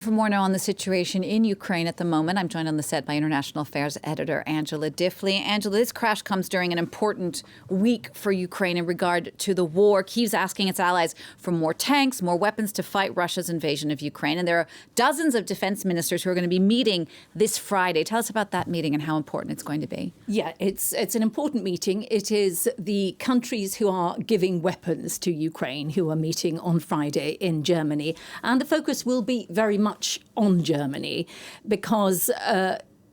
For more now on the situation in Ukraine at the moment, I'm joined on the set by International Affairs editor Angela Diffley. Angela, this crash comes during an important week for Ukraine in regard to the war. Kyiv's asking its allies for more tanks, more weapons to fight Russia's invasion of Ukraine. And there are dozens of defense ministers who are going to be meeting this Friday. Tell us about that meeting and how important it's going to be. Yeah, it's an important meeting. It is the countries who are giving weapons to Ukraine who are meeting on Friday in Germany. And the focus will be very much on Germany because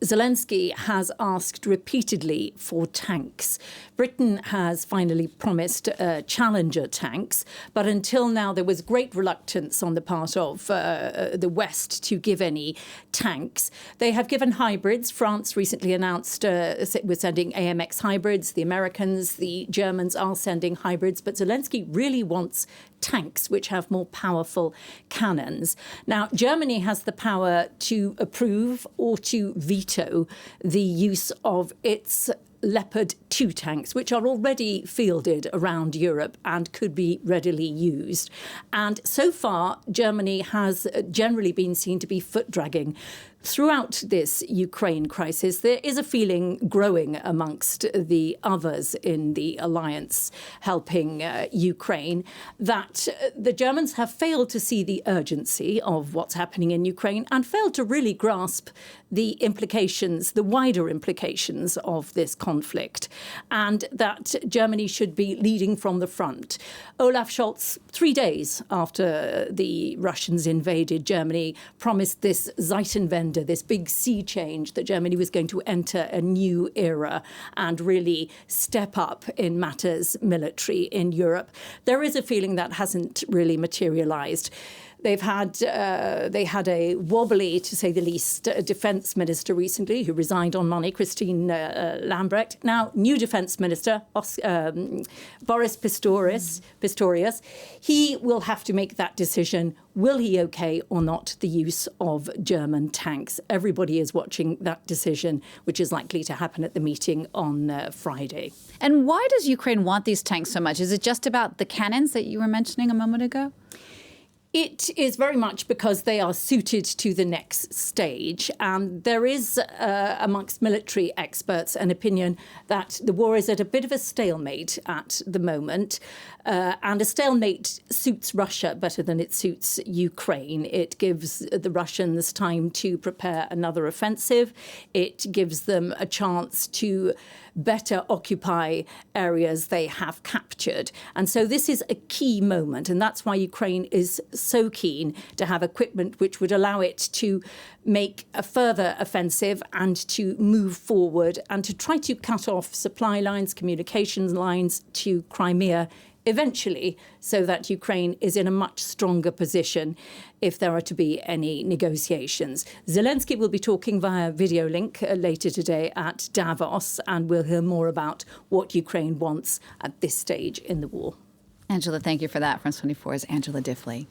Zelensky has asked repeatedly for tanks. Britain has finally promised Challenger tanks, but until now there was great reluctance on the part of the West to give any tanks. They have given hybrids. France recently announced we're sending AMX hybrids. The Americans, the Germans are sending hybrids, but Zelensky really wants tanks which have more powerful cannons. Now, Germany has the power to approve or to veto the use of its Leopard 2 tanks, which are already fielded around Europe and could be readily used. And so far, Germany has generally been seen to be foot-dragging. Throughout this Ukraine crisis, there is a feeling growing amongst the others in the alliance helping Ukraine that the Germans have failed to see the urgency of what's happening in Ukraine and failed to really grasp the implications, the wider implications of this conflict, and that Germany should be leading from the front. Olaf Scholz, 3 days after the Russians invaded Germany, promised this Zeitenwende, this big sea change, that Germany was going to enter a new era and really step up in matters military in Europe. There is a feeling that hasn't really materialized. They had a wobbly, to say the least, defence minister recently who resigned on money, Christine Lambrecht. Now, new defence minister, Boris Pistorius, he will have to make that decision. Will he okay or not the use of German tanks? Everybody is watching that decision, which is likely to happen at the meeting on Friday. And why does Ukraine want these tanks so much? Is it just about the cannons that you were mentioning a moment ago? It is very much because they are suited to the next stage. And there is, amongst military experts, an opinion that the war is at a bit of a stalemate at the moment. And a stalemate suits Russia better than it suits Ukraine. It gives the Russians time to prepare another offensive. It gives them a chance to better occupy areas they have captured. And so this is a key moment. And that's why Ukraine is so keen to have equipment which would allow it to make a further offensive and to move forward and to try to cut off supply lines, communications lines to Crimea eventually, so that Ukraine is in a much stronger position if there are to be any negotiations. Zelensky will be talking via video link later today at Davos, and we'll hear more about what Ukraine wants at this stage in the war. Angela, thank you for that. France 24's Angela Diffley.